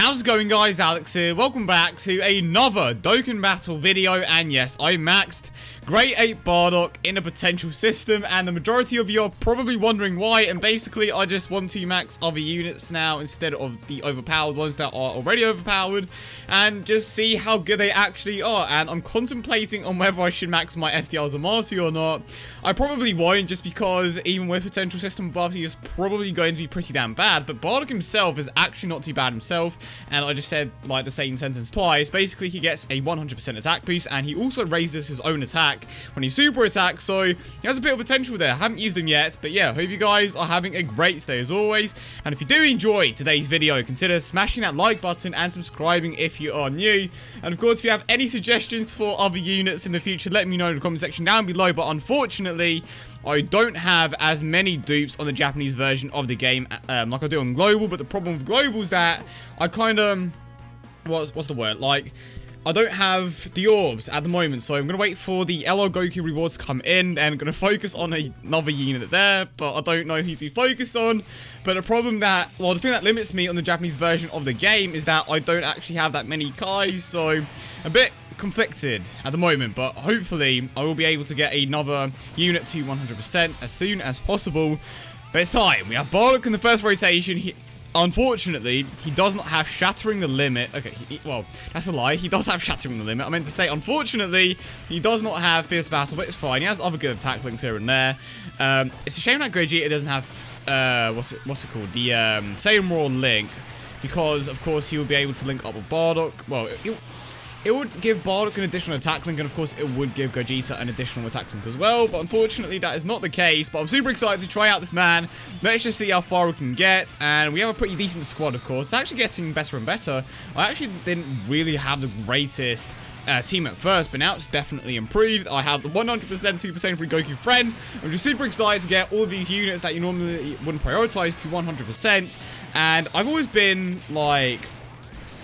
How's it going, guys? Alex here. Welcome back to another Dokkan Battle video, and yes, I maxed Grade 8 Bardock in a potential system, and the majority of you are probably wondering why, and basically I just want to max other units now instead of the overpowered ones that are already overpowered, and just see how good they actually are. And I'm contemplating on whether I should max my SDRs or Marcy or not. I probably won't, just because even with potential system buffs, he is probably going to be pretty damn bad, but Bardock himself is actually not too bad himself, and I just said like the same sentence twice. Basically, he gets a 100% attack boost, and he also raises his own attack when he super attacks, so he has a bit of potential there. I haven't used him yet, but yeah, hope you guys are having a great day as always. And if you do enjoy today's video, consider smashing that like button and subscribing if you are new. And of course, if you have any suggestions for other units in the future, let me know in the comment section down below. But unfortunately, I don't have as many dupes on the Japanese version of the game like I do on global. But the problem with global is that I kind of what's the word, like, I don't have the orbs at the moment, so I'm going to wait for the LR Goku rewards to come in, and I'm going to focus on another unit there, but I don't know who to focus on. But the problem that, well, the thing that limits me on the Japanese version of the game is that I don't actually have that many Kais, so a bit conflicted at the moment, but hopefully I will be able to get another unit to 100% as soon as possible. But it's time. We have Bardock in the first rotation. Unfortunately, he does not have Shattering the Limit. Okay, well, that's a lie. He does have Shattering the Limit. I meant to say, unfortunately, he does not have Fierce Battle, but it's fine. He has other good attack links here and there. It's a shame that Gogeta doesn't have, what's it called? The Saiyan Roar link, because, of course, he will be able to link up with Bardock. Well, it would give Bardock an additional attack link, and of course it would give Gogeta an additional attack link as well, but unfortunately that is not the case. But I'm super excited to try out this man. Let's just see how far we can get, and we have a pretty decent squad, of course. It's actually getting better and better. I actually didn't really have the greatest team at first, but now it's definitely improved. I have the 100% Super Saiyan 3 Goku friend. I'm just super excited to get all of these units that you normally wouldn't prioritize to 100%, and I've always been like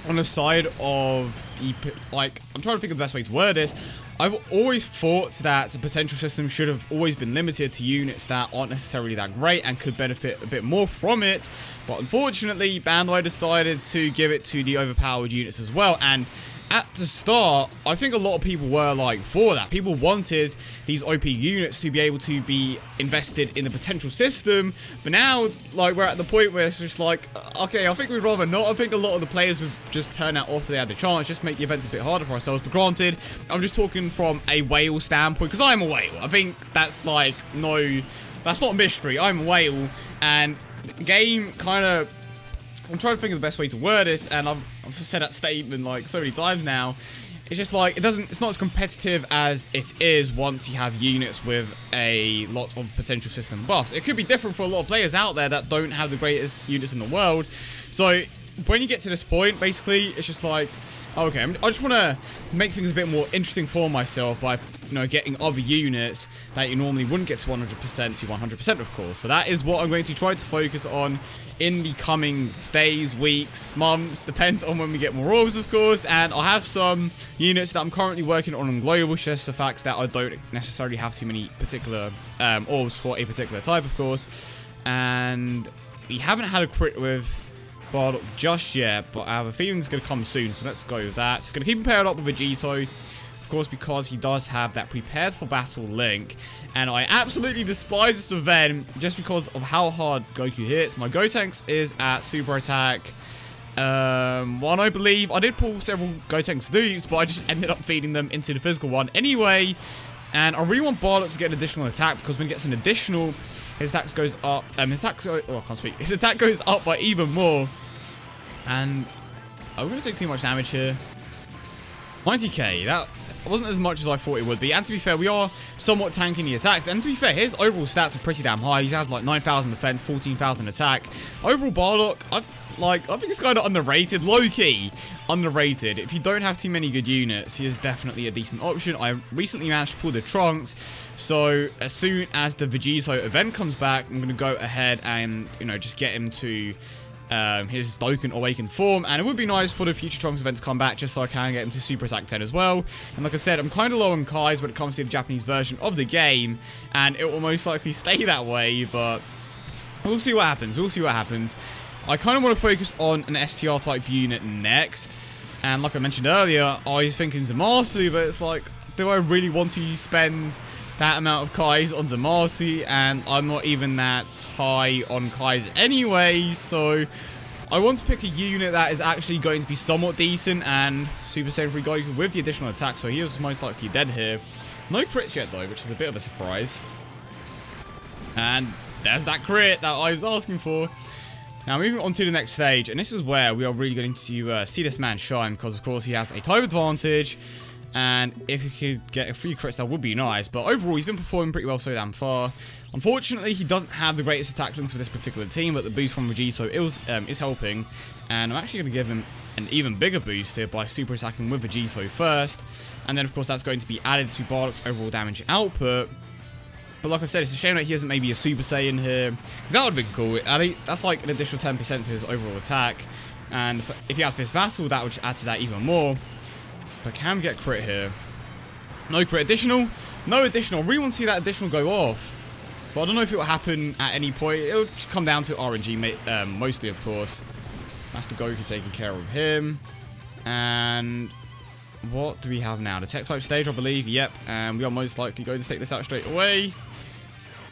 on the side of the, like, I'm trying to think of the best way to word this. I've always thought that the potential system should have always been limited to units that aren't necessarily that great and could benefit a bit more from it. But unfortunately, Bandai decided to give it to the overpowered units as well. And at the start, I think a lot of people were like for that. People wanted these OP units to be able to be invested in the potential system. But now, like, we're at the point where it's just like, okay, I think we'd rather not. I think a lot of the players would just turn that off if they had the chance, just make the events a bit harder for ourselves. But granted, I'm just talking from a whale standpoint, because I'm a whale. I think that's like, no, that's not a mystery. I'm a whale, and the game kind of, I'm trying to think of the best way to word this, and I've said that statement like so many times now. It's just like, it's not as competitive as it is once you have units with a lot of potential system buffs. It could be different for a lot of players out there that don't have the greatest units in the world. So when you get to this point, basically, it's just like, okay, I just want to make things a bit more interesting for myself by, you know, getting other units that you normally wouldn't get to 100% to 100%, of course. So that is what I'm going to try to focus on in the coming days, weeks, months, depends on when we get more orbs, of course. And I have some units that I'm currently working on global, just the fact that I don't necessarily have too many particular orbs for a particular type, of course. And we haven't had a crit with Bardock just yet, but I have a feeling it's going to come soon, so let's go with that. Going to keep him paired up with Vegito, of course, because he does have that prepared for battle link, and I absolutely despise this event just because of how hard Goku hits. My Gotenks is at super attack 1, I believe. I did pull several Gotenks dupes, but I just ended up feeding them into the physical one anyway, and I really want Bardock to get an additional attack, because when he gets an additional, his attack goes up, his attack goes up by even more. And I'm going to take too much damage here. 90k, that wasn't as much as I thought it would be. And to be fair, we are somewhat tanking the attacks. And to be fair, his overall stats are pretty damn high. He has like 9,000 defense, 14,000 attack. Overall, Bardock, I think it's kind of underrated. Low-key underrated. If you don't have too many good units, he is definitely a decent option. I recently managed to pull the Trunks, so as soon as the Vegito event comes back, I'm going to go ahead and, you know, just get him to his Dokkan Awakened form. And it would be nice for the future Trunks event to come back, just so I can get him to Super Attack 10 as well. And like I said, I'm kind of low on Kais when it comes to the Japanese version of the game, and it will most likely stay that way, but we'll see what happens. We'll see what happens. I kind of want to focus on an STR type unit next. And like I mentioned earlier, I was thinking Zamasu, but it's like, do I really want to spend that amount of Kais on Zamasu? And I'm not even that high on Kais anyway, so I want to pick a unit that is actually going to be somewhat decent. And Super Saiyan 3 Goku with the additional attack, so he was most likely dead here. No crits yet though, which is a bit of a surprise. And there's that crit that I was asking for. Now moving on to the next stage, and this is where we are really going to see this man shine, because of course he has a type advantage, and if he could get a few crits that would be nice, but overall he's been performing pretty well so damn far. Unfortunately he doesn't have the greatest attack links for this particular team, but the boost from Vegito is helping, and I'm actually going to give him an even bigger boost here by super attacking with Vegito first, and then of course that's going to be added to Bardock's overall damage output. But like I said, it's a shame that he isn't maybe a Super Saiyan here. That would have been cool. I think that's like an additional 10% to his overall attack. And if he had Fist Vassal, that would just add to that even more. But can we get crit here? No crit additional. No additional. I really want to see that additional go off. But I don't know if it will happen at any point. It'll just come down to RNG, mostly, of course. That's the Goku taking care of him. And what do we have now? The tech type stage, I believe. Yep. And we are most likely going to take this out straight away.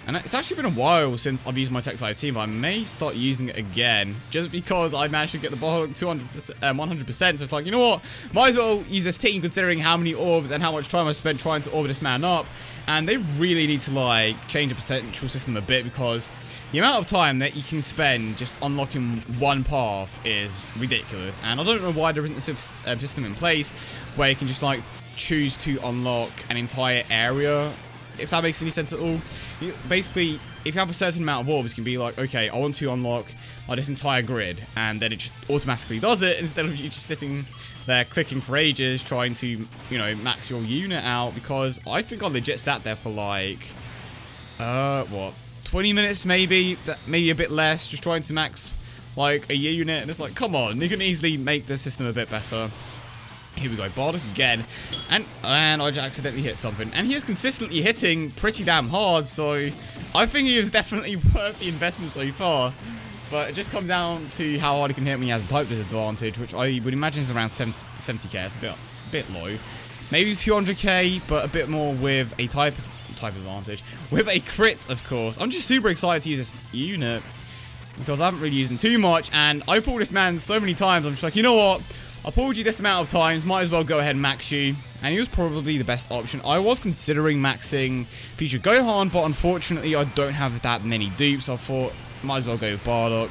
And it's actually been a while since I've used my tech type team, but I may start using it again, just because I managed to get the Bardock 100%. So it's like, you know what? Might as well use this team, considering how many orbs and how much time I spent trying to orbit this man up. And they really need to, like, change the potential system a bit, because the amount of time that you can spend just unlocking one path is ridiculous. And I don't know why there isn't a system in place where you can just, like, choose to unlock an entire area, if that makes any sense at all. Basically, if you have a certain amount of orbs, you can be like, okay, I want to unlock this entire grid, and then it just automatically does it, instead of you just sitting there clicking for ages trying to, you know, max your unit out. Because I think I legit sat there for like, what, 20 minutes maybe, maybe a bit less, just trying to max like a unit, and it's like, come on, you can easily make the system a bit better. Here we go, Bardock again, and I just accidentally hit something, and he is consistently hitting pretty damn hard, so I think he is definitely worth the investment so far. But it just comes down to how hard he can hit when he has a type disadvantage, which I would imagine is around 70k. It's a bit low, maybe 200k, but a bit more with a type advantage, with a crit, of course. I'm just super excited to use this unit because I haven't really used him too much, and I pulled this man so many times. I'm just like, you know what? I pulled you this amount of times, might as well go ahead and max you. And he was probably the best option. I was considering maxing Future Gohan, but unfortunately I don't have that many dupes. I thought, might as well go with Bardock.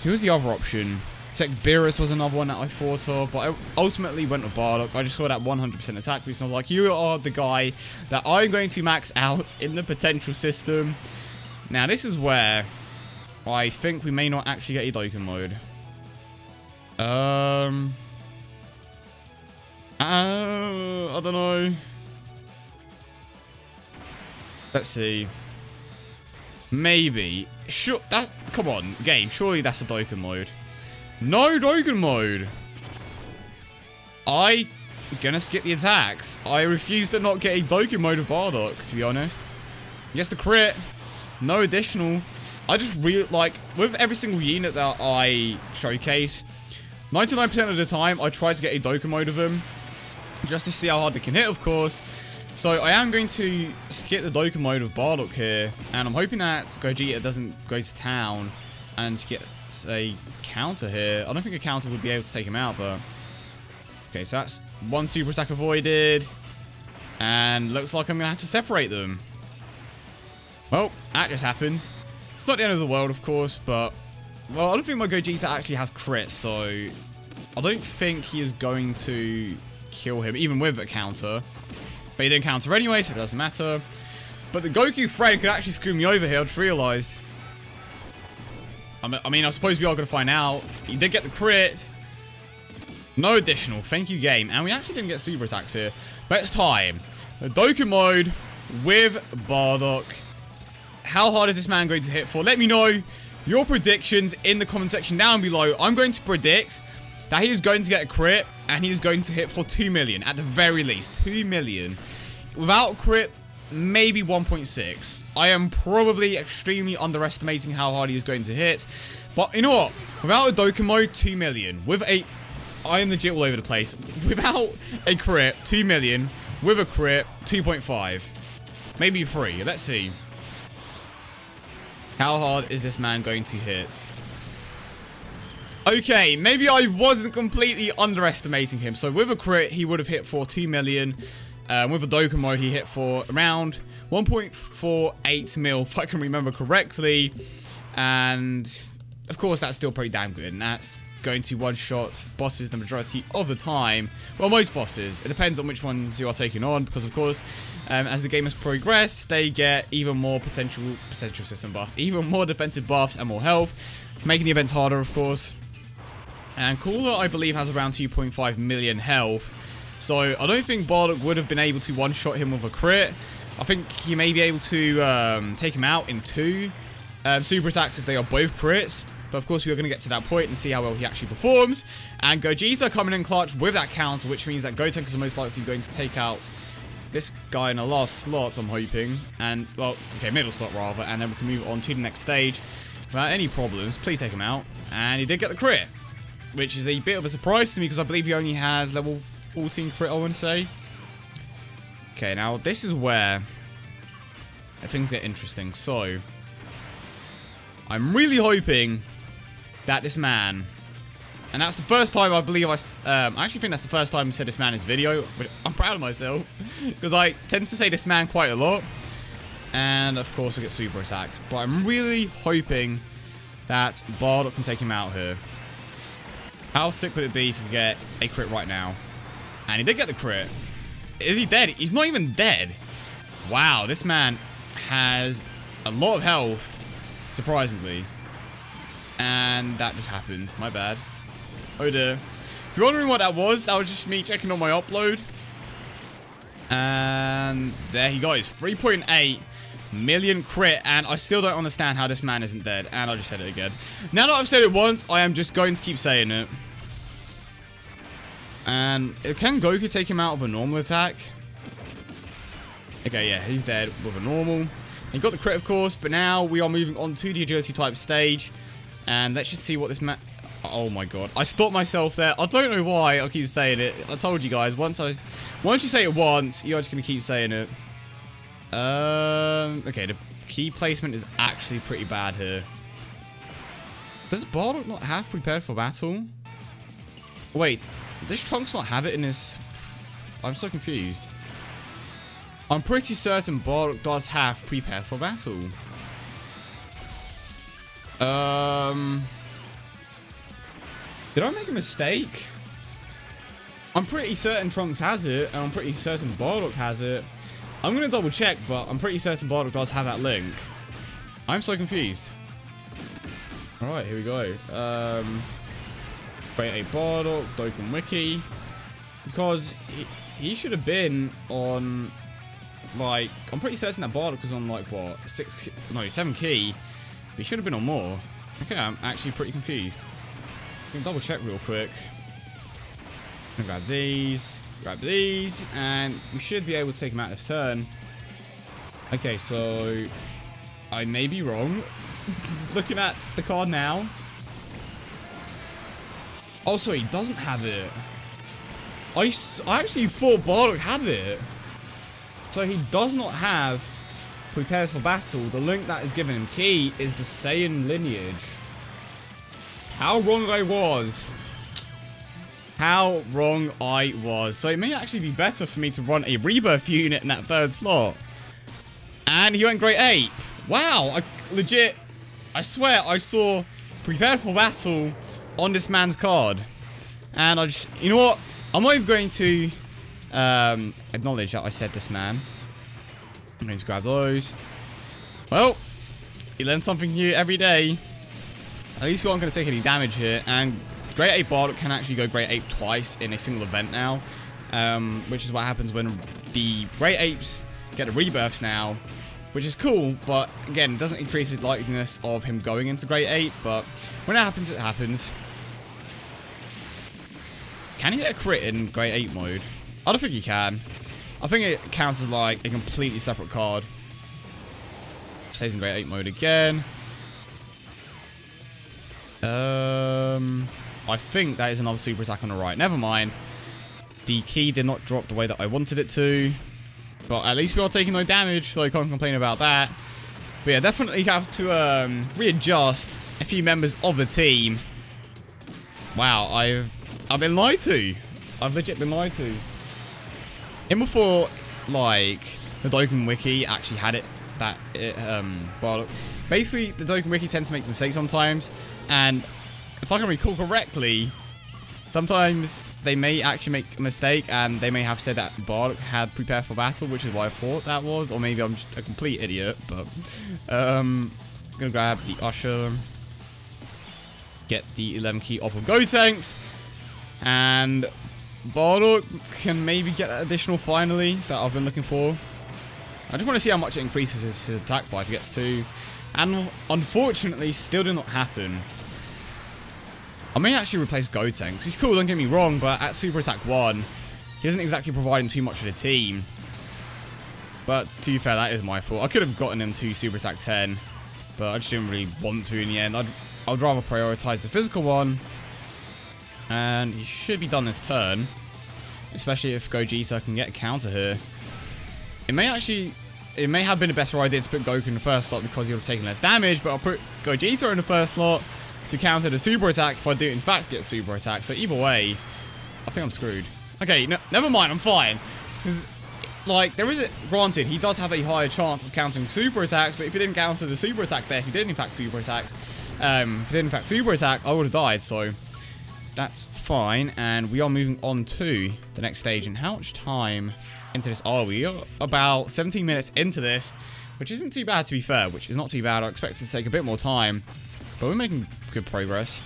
Who was the other option? TEQ Beerus was another one that I thought of, but I ultimately went with Bardock. I just saw that 100% attack boost, and I was like, you are the guy that I'm going to max out in the potential system. Now this is where I think we may not actually get a Dokkan mode. I don't know. Let's see. Maybe. Sure. Come on, game. Surely that's a Dokkan mode. No Dokkan mode. I'm gonna skip the attacks. I refuse to not get a Dokkan mode of Bardock, to be honest. Yes, the crit. No additional. I just really like, with every single unit that I showcase, 99% of the time I try to get a Dokkan mode of him, just to see how hard they can hit, of course. So I am going to skip the Dokkan mode of Bardock here, and I'm hoping that Gogeta doesn't go to town and get a counter here. I don't think a counter would be able to take him out, but okay, so that's one super attack avoided, and looks like I'm gonna have to separate them. Well, that just happened. It's not the end of the world, of course, but well, I don't think my Gogeta actually has crit, so I don't think he is going to kill him, even with a counter. But he didn't counter anyway, so it doesn't matter. But the Goku friend could actually screw me over here, I just realized. I mean, I suppose we are going to find out. He did get the crit. No additional. Thank you, game. And we actually didn't get super attacks here. But it's time. The Dokkan mode with Bardock. How hard is this man going to hit for? Let me know your predictions in the comment section down below. I'm going to predict that he is going to get a crit, and he is going to hit for 2 million, at the very least. 2 million. Without crit, maybe 1.6. I am probably extremely underestimating how hard he is going to hit, But you know what? Without a Dokkan mode, 2 million. With a... I am legit all over the place. Without a crit, 2 million. With a crit, 2.5. Maybe 3. Let's see. How hard is this man going to hit? Okay, maybe I wasn't completely underestimating him. So with a crit, he would have hit for 2 million. With a Dokkan mode, he hit for around 1.48 mil, if I can remember correctly. And, of course, that's still pretty damn good. And that's going to one-shot bosses the majority of the time. Well, most bosses. It depends on which ones you are taking on. Because, of course, as the game has progressed, they get even more potential system buffs. Even more defensive buffs and more health. Making the events harder, of course. And Cooler, I believe, has around 2.5 million health. So, I don't think Bardock would have been able to one-shot him with a crit. I think he may be able to take him out in 2 super attacks if they are both crits. But, of course, we are going to get to that point and see how well he actually performs. And Gogeta coming in clutch with that counter, which means that Gotenks are most likely going to take out this guy in the last slot, I'm hoping. And, well, okay, middle slot, rather. And then we can move on to the next stage without any problems. Please take him out. And he did get the crit, which is a bit of a surprise to me because I believe he only has level 14 crit, I want to say. Okay, now this is where things get interesting. So, I'm really hoping that this man, and that's the first time I believe I actually think that's the first time I said this man in this video, but I'm proud of myself because I tend to say this man quite a lot. And, of course, I get super attacks. But I'm really hoping that Bardock can take him out here. How sick would it be if we get a crit right now? And he did get the crit. Is he dead? He's not even dead. Wow, this man has a lot of health, surprisingly. And that just happened. My bad. Oh dear. If you're wondering what that was just me checking on my upload. And there he goes. 3.8 million crit. And I still don't understand how this man isn't dead. And I just said it again. Now that I've said it once, I am just going to keep saying it. And can Goku take him out of a normal attack? Okay, yeah, he's dead with a normal. He got the crit, of course, but now we are moving on to the agility type stage. And let's just see what this man... Oh my god. I stopped myself there. I don't know why I keep saying it. I told you guys, once you say it once, you're just going to keep saying it. Okay, the key placement is actually pretty bad here. Does Bardock not have prepared for battle? Wait, does Trunks not have it in his... I'm so confused. I'm pretty certain Bardock does have prepared for battle. Did I make a mistake? I'm pretty certain Trunks has it, and I'm pretty certain Bardock has it. I'm going to double check, but I'm pretty certain Bardock does have that link. I'm so confused. Alright, here we go. Create a Bardock, Dokkan Wiki. Because he should have been on, like, I'm pretty certain that Bardock was on, like, what, 7 key. But he should have been on more. Okay, I'm actually pretty confused. I'm going to double check real quick. I'm going to grab these, and we should be able to take him out this turn. Okay, so I may be wrong. Looking at the card now. Oh, so he doesn't have it. I actually thought Bardock had it. So he does not have prepared for battle. The link that is given him key is the Saiyan lineage. How wrong I was. How wrong I was. So it may actually be better for me to run a rebirth unit in that third slot. And he went Great Ape. Wow. I swear I saw prepared for battle on this man's card. And I just, you know what? I'm not even going to acknowledge that I said this man. I'm going to grab those. Well, you learn something new every day. At least we aren't going to take any damage here. And Great Ape Bardock can actually go Great Ape twice in a single event now. Which is what happens when the Great Apes get the rebirths now. Which is cool, but again, it doesn't increase the likeliness of him going into Great Ape. But when it happens, it happens. Can he get a crit in Great Ape mode? I don't think he can. I think it counts as like a completely separate card. Stays in Great Ape mode again. I think that is another super attack on the right. Never mind. The key did not drop the way that I wanted it to. But at least we are taking no damage, so I can't complain about that. But yeah, definitely have to readjust a few members of the team. Wow, I've been lied to. I've legit been lied to. Even before, like, the Dokkan Wiki actually had it, well, basically, the Dokkan Wiki tends to make mistakes sometimes, and if I can recall correctly, sometimes they may actually make a mistake, and they may have said that Bardock had prepared for battle, which is why I thought that was, or maybe I'm just a complete idiot, but, I'm gonna grab the Usher, get the 11 key off of Gotenks, and Bardock can maybe get that additional finally that I've been looking for. I just want to see how much it increases his attack by if he gets 2. And unfortunately, still did not happen. I may actually replace Gotenks. He's cool, don't get me wrong, but at Super Attack 1, he isn't exactly providing too much for the team. But to be fair, that is my fault. I could have gotten him to Super Attack 10, but I just didn't really want to in the end. I'd rather prioritize the physical one. And he should be done this turn. Especially if Gogeta can get a counter here. It may have been a better idea to put Goku in the first slot because he would have taken less damage, but I'll put Gogeta in the first slot to counter the super attack if I do in fact get super attack. So either way, I think I'm screwed. Okay, no, never mind, I'm fine. Because, like, granted, he does have a higher chance of countering super attacks, but if he didn't counter the super attack there, if he did in fact super attack, I would have died, so that's fine. And we are moving on to the next stage. And how much time into this are we? Are about 17 minutes into this, which isn't too bad to be fair, which is not too bad. I expect it to take a bit more time, but we're making good progress.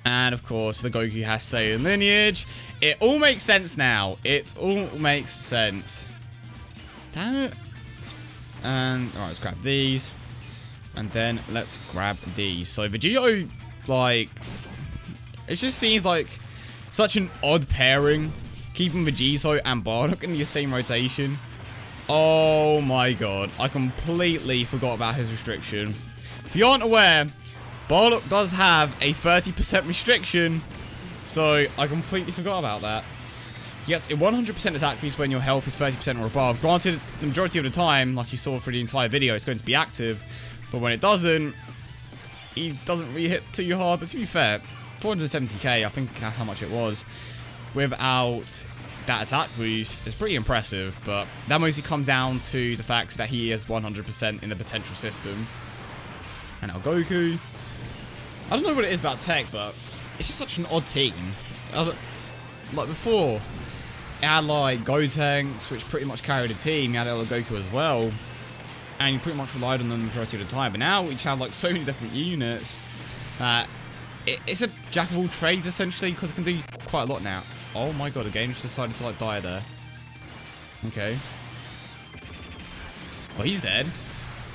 And of course, the Goku has Saiyan lineage. It all makes sense now. It all makes sense. Damn it. And alright, let's grab these. And then let's grab these. So Vegito, like, it just seems like such an odd pairing, keeping Vegito and Bardock in the same rotation. Oh my god, I completely forgot about his restriction. If you aren't aware, Bardock does have a 30% restriction, so I completely forgot about that. He gets a 100% attack boost when your health is 30% or above. Granted, the majority of the time, like you saw for the entire video, it's going to be active, but when it doesn't, he doesn't really hit too hard. But to be fair, 470k, I think that's how much it was, without that attack boost is pretty impressive, but that mostly comes down to the fact that he is 100% in the potential system. And now Goku. I don't know what it is about TEQ, but it's just such an odd team. Like before, it had like Gotenks, which pretty much carried the team. You had little Goku as well, and you pretty much relied on them the majority of the time. But now we just have like so many different units that it's a jack of all trades essentially, because it can do quite a lot now. Oh my god, the game just decided to like die there. Okay. Well, he's dead.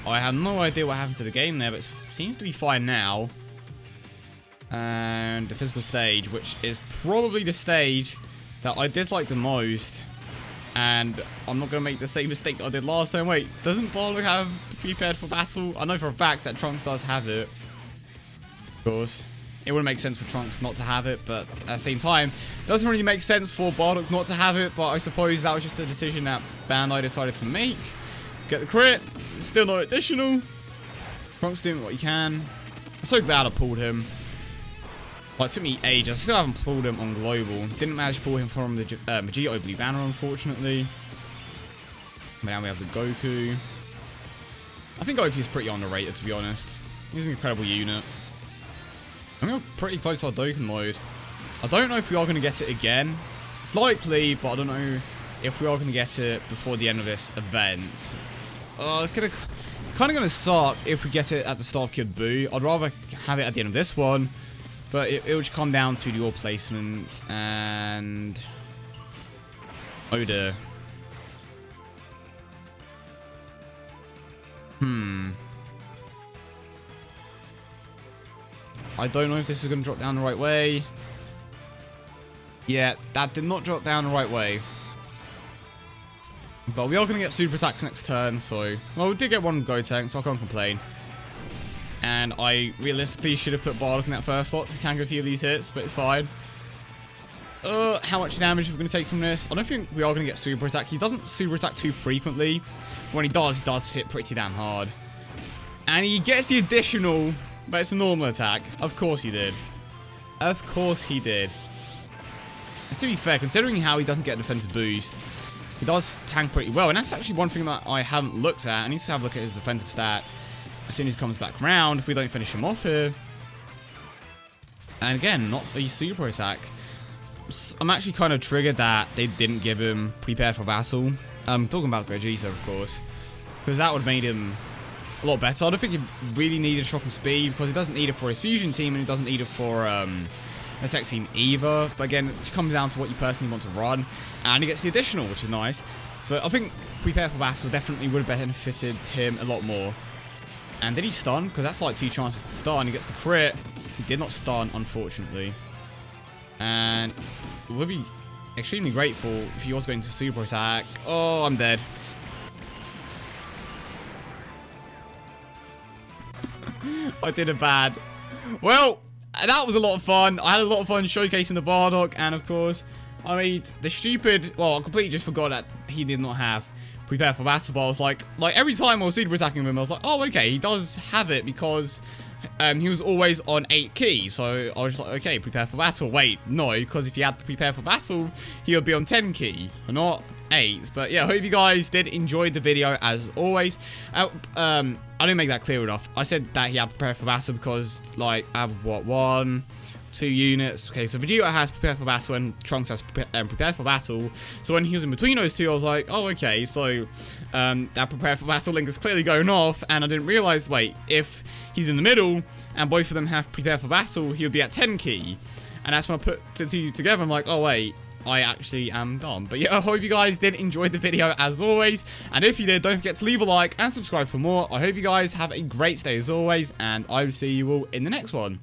I have no idea what happened to the game there, but it seems to be fine now. And the physical stage, which is probably the stage that I dislike the most. And I'm not going to make the same mistake that I did last time. Wait, doesn't Bardock have prepared for battle? I know for a fact that Trunks does have it. Of course. It wouldn't make sense for Trunks not to have it, but at the same time, it doesn't really make sense for Bardock not to have it, but I suppose that was just a decision that Bandai decided to make. Get the crit, still no additional. Trunks doing what he can. I'm so glad I pulled him. Well, it took me ages. I still haven't pulled him on Global. Didn't manage to pull him from the Vegito Blue Banner, unfortunately. But now we have the Goku. I think Goku is pretty underrated, to be honest. He's an incredible unit. I think we're pretty close to our Dokkan mode. I don't know if we are going to get it again. It's likely, but I don't know if we are going to get it before the end of this event. It's kind of going to suck if we get it at the start of Kid Buu. I'd rather have it at the end of this one. But it will just come down to the orb placement and... oh dear. I don't know if this is going to drop down the right way. Yeah, that did not drop down the right way. But we are going to get super attacks next turn, so... well, we did get one Gotenks, so I can't complain. And I realistically should have put Bardock in that first slot to tank a few of these hits, but it's fine. How much damage are we going to take from this? I don't think we are going to get super attack. He doesn't super attack too frequently. When he does hit pretty damn hard. And he gets the additional, but it's a normal attack. Of course he did. Of course he did. And to be fair, considering how he doesn't get a defensive boost, he does tank pretty well. And that's actually one thing that I haven't looked at. I need to have a look at his defensive stats as soon as he comes back around, if we don't finish him off here. And again, not a super attack. I'm actually kind of triggered that they didn't give him Prepare for Battle. I'm talking about Gogeta, of course, because that would have made him a lot better. I don't think he really needed Shocking Speed, because he doesn't need it for his Fusion team, and he doesn't need it for the tech team either. But again, it just comes down to what you personally want to run, and he gets the additional, which is nice. But I think Prepare for Battle definitely would have benefited him a lot more. And did he stun? Because that's like 2 chances to stun. He gets the crit. He did not stun, unfortunately. And would be extremely grateful if he was going to super attack. Oh, I'm dead. I did it bad. Well, that was a lot of fun. I had a lot of fun showcasing the Bardock, and of course, I made the stupid. Well, I completely just forgot that he did not have Prepare for Battle. But I was like every time I was super attacking him, I was like, oh, okay, he does have it because he was always on 8 key. So I was just like, okay, Prepare for Battle. Wait, no, because if he had Prepare for Battle, he would be on 10 key, not 8. But yeah, I hope you guys did enjoy the video as always. I didn't make that clear enough. I said that he had Prepare for Battle because, like, I have what, 1, 2 units. Okay, so Vegeta has Prepare for Battle and Trunks has Prepare for Battle. So when he was in between those two, I was like, oh, okay, so that Prepare for Battle link is clearly going off, and I didn't realize, wait, if he's in the middle and both of them have Prepare for Battle, he'll be at 10 key. And that's when I put the two together, I'm like, oh, wait, I actually am dumb. But yeah, I hope you guys did enjoy the video as always, and if you did, don't forget to leave a like and subscribe for more. I hope you guys have a great day as always, and I will see you all in the next one.